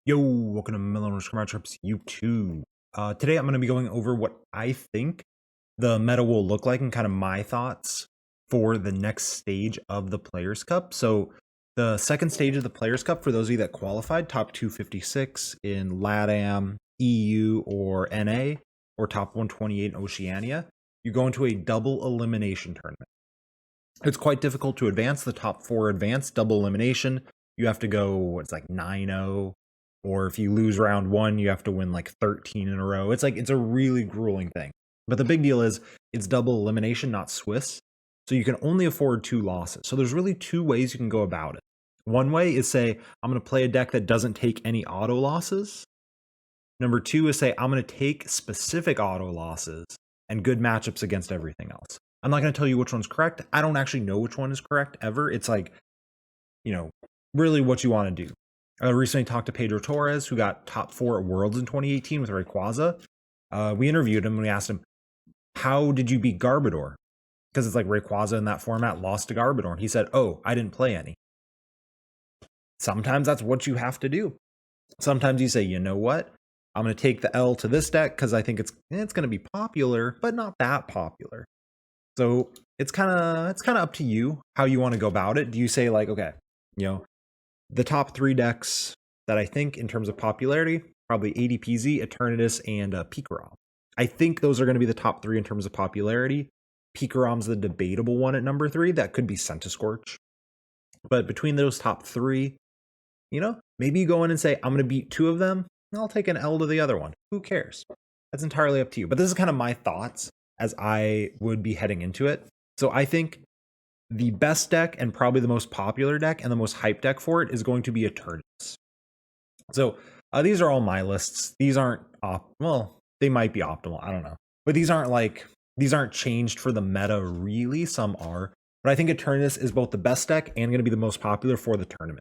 Yo, welcome to Melon Scrum Trips YouTube. Today I'm going to be going over what I think the meta will look like and kind of my thoughts for the next stage of the Players' Cup. So the second stage of the Players' Cup, for those of you that qualified, top 256 in LATAM, EU, or NA, or top 128 in Oceania, you go into a double elimination tournament. It's quite difficult to advance. The top four advance, double elimination. You have to go, it's like 9-0, or if you lose round one, you have to win like 13 in a row. It's a really grueling thing. But the big deal is it's double elimination, not Swiss. So you can only afford two losses. So there's really two ways you can go about it. One way is say, I'm going to play a deck that doesn't take any auto losses. Number two is say, I'm going to take specific auto losses and good matchups against everything else. I'm not going to tell you which one's correct. I don't actually know which one is correct ever. It's like, really what you want to do. I recently talked to Pedro Torres, who got top four at Worlds in 2018 with Rayquaza. We interviewed him and we asked him, how did you beat Garbodor? Because it's like Rayquaza in that format lost to Garbodor. And he said, oh, I didn't play any. Sometimes that's what you have to do. Sometimes you say, you know what? I'm going to take the L to this deck because I think it's going to be popular, but not that popular. So it's kind of up to you how you want to go about it. Do you say like, okay, the top three decks that I think in terms of popularity, probably ADPZ, Eternatus, and Pikarom. I think those are going to be the top three in terms of popularity. Pikarom's the debatable one at number three. That could be Centiskorch. But between those top three, maybe you go in and say, I'm going to beat two of them, and I'll take an L to the other one. Who cares? That's entirely up to you. But this is kind of my thoughts as I would be heading into it. So I think the best deck and probably the most popular deck and the most hype deck for it is going to be Eternatus. So these are all my lists. These aren't they might be optimal. I don't know. But these aren't changed for the meta really. Some are. But I think Eternatus is both the best deck and going to be the most popular for the tournament.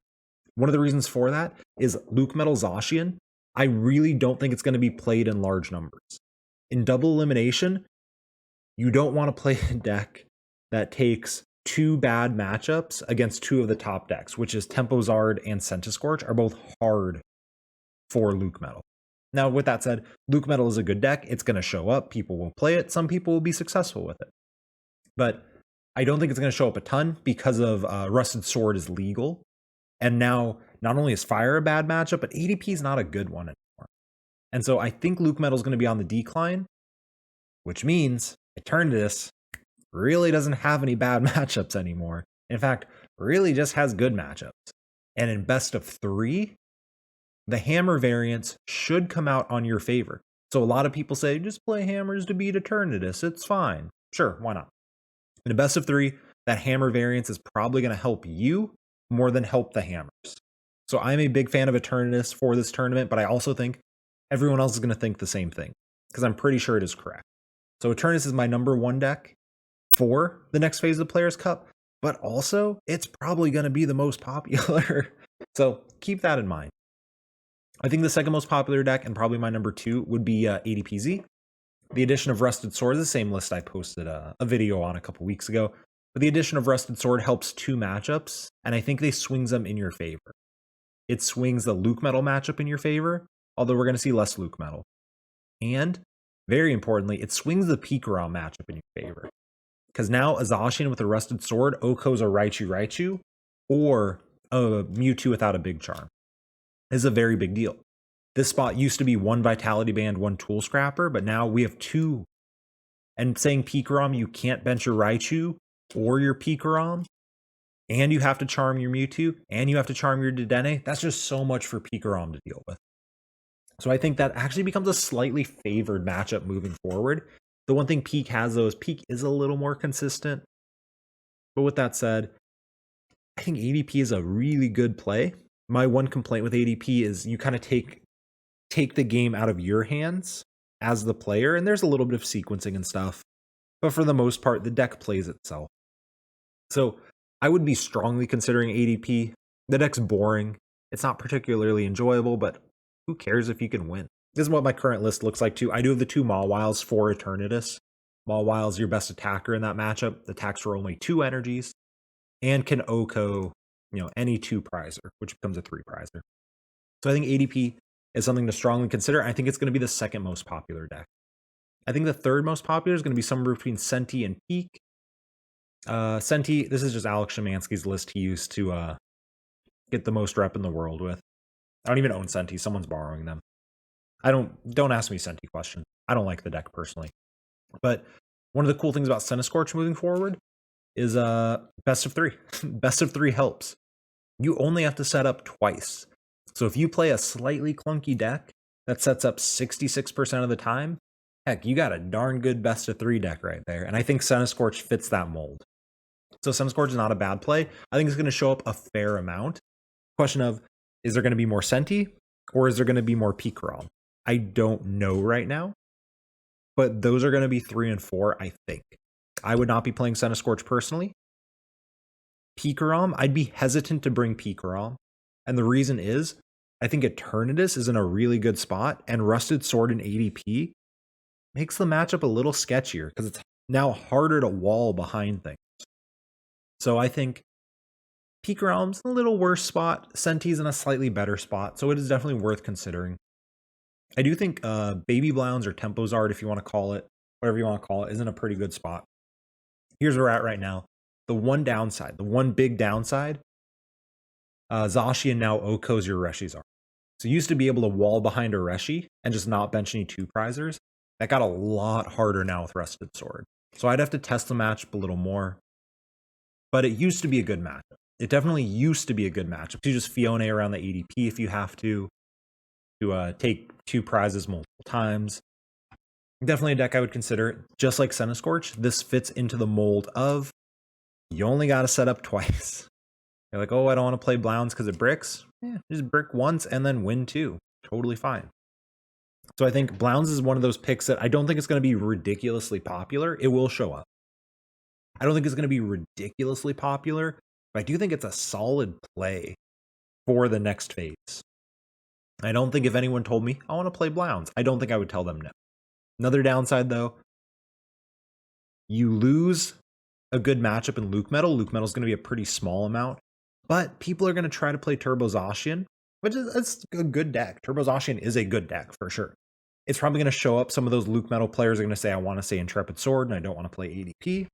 One of the reasons for that is Luke Metal Zacian. I really don't think it's going to be played in large numbers. In double elimination, you don't want to play a deck that takes two bad matchups against two of the top decks, which is Tempo-Zard and Centiskorch, are both hard for Luke Metal. Now, with that said, Luke Metal is a good deck. It's going to show up. People will play it. Some people will be successful with it. But I don't think it's going to show up a ton because of Rusted Sword is legal. And now, not only is Fire a bad matchup, but ADP is not a good one anymore. And so I think Luke Metal is going to be on the decline, which means Eternatus really doesn't have any bad matchups anymore. In fact, really just has good matchups. And in best of three, the hammer variants should come out on your favor. So a lot of people say, just play hammers to beat Eternatus. It's fine. Sure, why not? In a best of three, that hammer variance is probably going to help you more than help the hammers. So I'm a big fan of Eternatus for this tournament, but I also think everyone else is going to think the same thing because I'm pretty sure it is correct. So Eternatus is my number one deck for the next phase of the Players' Cup, but also it's probably going to be the most popular. So keep that in mind. I think the second most popular deck, and probably my number two, would be ADPZ. The addition of Rusted Sword is the same list I posted a video on a couple weeks ago. But the addition of Rusted Sword helps two matchups, and I think they swings them in your favor. It swings the Luke Metal matchup in your favor, although we're going to see less Luke Metal. And, very importantly, it swings the Pikarom matchup in your favor. Because now a Zacian with a Rusted Sword OHKOs a Raichu, or a Mewtwo without a Big Charm. This is a very big deal. This spot used to be one Vitality Band, one Tool Scrapper, but now we have two. And saying Pikarom, you can't bench your Raichu or your Pikarom, and you have to charm your Mewtwo, and you have to charm your Dedenne. That's just so much for Pikarom to deal with. So I think that actually becomes a slightly favored matchup moving forward. The one thing Peak has, though, is Peak is a little more consistent. But with that said, I think ADP is a really good play. My one complaint with ADP is you kind of take the game out of your hands as the player, and there's a little bit of sequencing and stuff. But for the most part, the deck plays itself. So I would be strongly considering ADP. The deck's boring. It's not particularly enjoyable, but who cares if you can win? This is what my current list looks like too. I do have the two Mawwiles for Eternatus. Mawwile's your best attacker in that matchup. Attacks for only 2 energies and can OHKO, any 2 prizer, which becomes a 3 prizer. So I think ADP is something to strongly consider. I think it's going to be the second most popular deck. I think the third most popular is going to be somewhere between Senti and Peak. Senti, this is just Alex Shemansky's list he used to get the most rep in the world with. I don't even own Senti. Someone's borrowing them. Don't ask me Senti questions. I don't like the deck personally. But one of the cool things about Centiskorch moving forward is best of 3. Best of 3 helps. You only have to set up twice. So if you play a slightly clunky deck that sets up 66% of the time, heck, you got a darn good best of 3 deck right there. And I think Centiskorch fits that mold. So Centiskorch is not a bad play. I think it's going to show up a fair amount. Question of, is there going to be more Senti or is there going to be more Pikarom? I don't know right now, but those are going to be 3 and 4, I think. I would not be playing Centiskorch personally. Pikarom, I'd be hesitant to bring Pikarom. And the reason is, I think Eternatus is in a really good spot, and Rusted Sword in ADP makes the matchup a little sketchier because it's now harder to wall behind things. So I think Pikarom's in a little worse spot. Senti's in a slightly better spot, so it is definitely worth considering. I do think Baby Blounds or Tempozard, if you want to call it, whatever you want to call it, is in a pretty good spot. Here's where we're at right now. The one downside, the one big downside, Zacian now Okos your Reshis are. So you used to be able to wall behind a Reshi and just not bench any 2-prizers. That got a lot harder now with Rusted Sword. So I'd have to test the matchup a little more. But it used to be a good matchup. It definitely used to be a good matchup. You just Fiona around the ADP if you have to take 2 prizes multiple times. Definitely a deck I would consider. Just like Centiskorch, this fits into the mold of you only got to set up twice. You're like, oh, I don't want to play Blounds because it bricks. Yeah, just brick once and then win 2. Totally fine. So I think Blounds is one of those picks that I don't think it's going to be ridiculously popular. It will show up. I don't think it's going to be ridiculously popular, but I do think it's a solid play for the next phase. I don't think if anyone told me, I want to play Blounds, I don't think I would tell them no. Another downside, though, you lose a good matchup in Luke Metal. Luke Metal is going to be a pretty small amount, but people are going to try to play Turbo Zacian, which is a good deck. Turbo Zacian is a good deck for sure. It's probably going to show up. Some of those Luke Metal players are going to say, I want to say Intrepid Sword and I don't want to play ADP.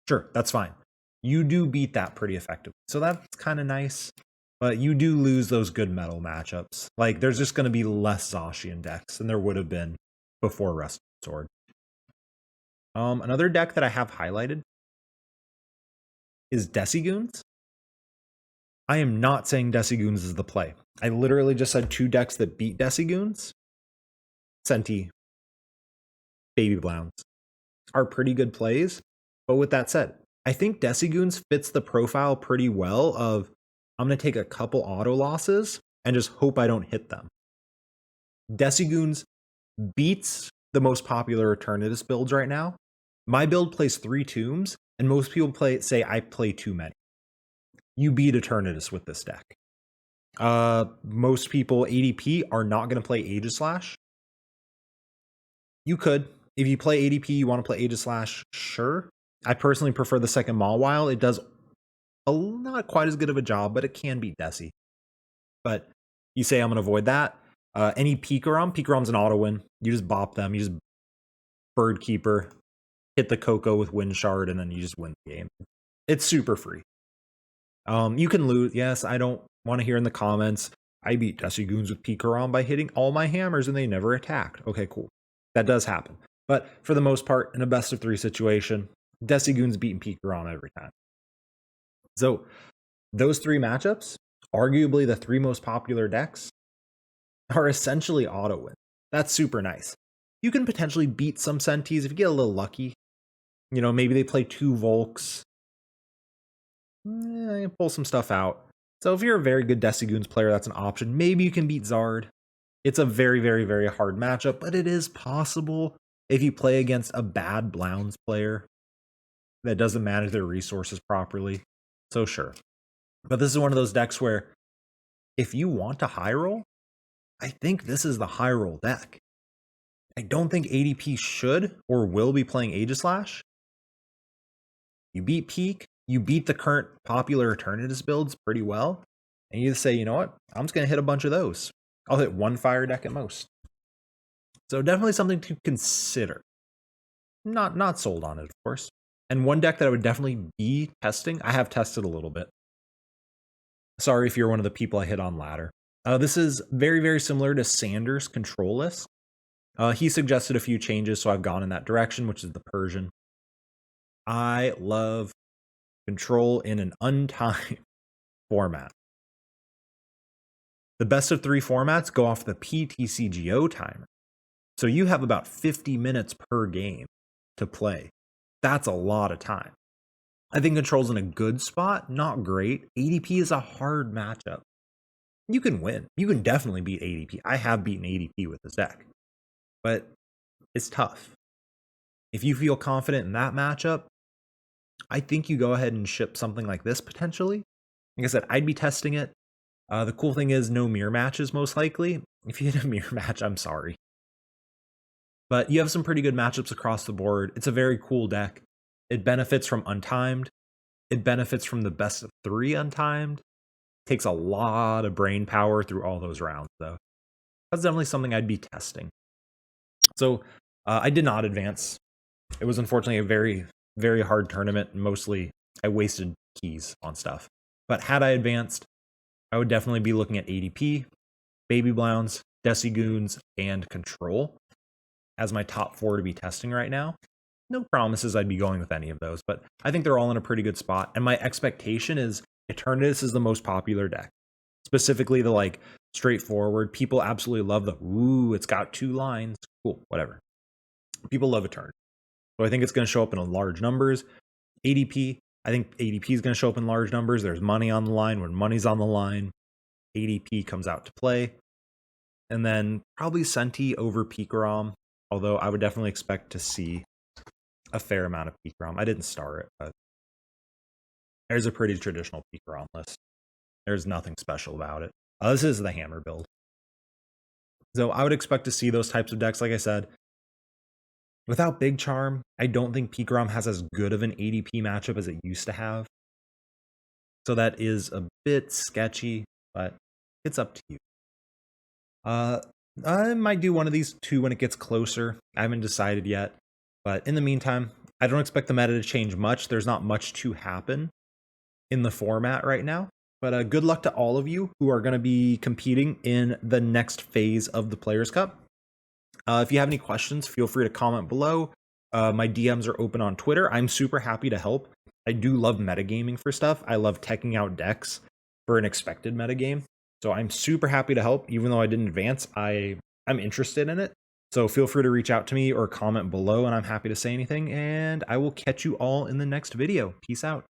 Sure, that's fine. You do beat that pretty effectively. So that's kind of nice. But you do lose those good metal matchups. Like, there's just going to be less Zacian decks than there would have been before Rusted Sword. Another deck that I have highlighted is Decigoons. I am not saying Decigoons is the play. I literally just said 2 decks that beat Decigoons. Senti, Baby Blounds are pretty good plays. But with that said, I think Decigoons fits the profile pretty well of I'm going to take a couple auto losses and just hope I don't hit them. Decigoons beats the most popular Eternatus builds right now. My build plays 3 tombs, and most people say I play too many. You beat Eternatus with this deck. Most people, ADP, are not going to play Aegislash. You could. If you play ADP, you want to play Aegislash, sure. I personally prefer the second Mawile. It does not quite as good of a job, but it can beat Deci. But you say I'm going to avoid that. Any Pikarom's an auto win. You just bop them. You just Bird Keeper, hit the Coco with Wind Shard, and then you just win the game. It's super free. You can lose. Yes, I don't want to hear in the comments, I beat Decigoons with Pikarom by hitting all my hammers and they never attacked. Okay, cool. That does happen. But for the most part, in a best of 3 situation, Decigoons beating Pikarom every time. So those 3 matchups, arguably the 3 most popular decks, are essentially auto win. That's super nice. You can potentially beat some Sentis if you get a little lucky. You know, maybe they play 2 Volks. Pull some stuff out. So if you're a very good Decigoons player, that's an option. Maybe you can beat Zard. It's a very, very, very hard matchup, but it is possible if you play against a bad Blounds player that doesn't manage their resources properly. So sure. But this is one of those decks where if you want to high roll, I think this is the high roll deck. I don't think ADP should or will be playing Aegislash. You beat Peak. You beat the current popular Eternatus builds pretty well. And you say, you know what, I'm just going to hit a bunch of those. I'll hit one fire deck at most. So definitely something to consider. Not sold on it, of course. And one deck that I would definitely be testing, I have tested a little bit. Sorry if you're one of the people I hit on ladder. This is very, very similar to Sanders' control list. He suggested a few changes, so I've gone in that direction, which is the Persian. I love control in an untimed format. The best of 3 formats go off the PTCGO timer. So you have about 50 minutes per game to play. That's a lot of time. I think control's in a good spot, not great. ADP is a hard matchup. You can win. You can definitely beat ADP. I have beaten ADP with this deck, but it's tough. If you feel confident in that matchup, I think you go ahead and ship something like this potentially. Like I said, I'd be testing it. The cool thing is no mirror matches most likely. If you hit a mirror match, I'm sorry. But you have some pretty good matchups across the board. It's a very cool deck. It benefits from untimed. It benefits from the best of 3 untimed. Takes a lot of brain power through all those rounds, though. That's definitely something I'd be testing. So I did not advance. It was unfortunately a very, very hard tournament. Mostly I wasted keys on stuff. But had I advanced, I would definitely be looking at ADP, Baby Blounds, Decigoons, and Control as my top 4 to be testing right now. No promises I'd be going with any of those, but I think they're all in a pretty good spot. And my expectation is Eternatus is the most popular deck. Specifically the like straightforward. People absolutely love the, ooh, it's got 2 lines. Cool, whatever. People love Etern. So I think it's going to show up in large numbers. ADP, I think ADP is going to show up in large numbers. There's money on the line. When money's on the line, ADP comes out to play. And then probably Senti over Pikarom, although I would definitely expect to see a fair amount of Pikarom. I didn't star it, but there's a pretty traditional Pikarom list. There's nothing special about it. This is the hammer build. So I would expect to see those types of decks, like I said. Without Big Charm, I don't think Pikarom has as good of an ADP matchup as it used to have. So that is a bit sketchy, but it's up to you. I might do one of these 2 when it gets closer. I haven't decided yet. But in the meantime, I don't expect the meta to change much. There's not much to happen in the format right now. But good luck to all of you who are going to be competing in the next phase of the Players' Cup. If you have any questions, feel free to comment below. My DMs are open on Twitter. I'm super happy to help. I do love metagaming for stuff. I love teching out decks for an expected metagame. So I'm super happy to help. Even though I didn't advance, I'm interested in it. So feel free to reach out to me or comment below, and I'm happy to say anything. And I will catch you all in the next video. Peace out.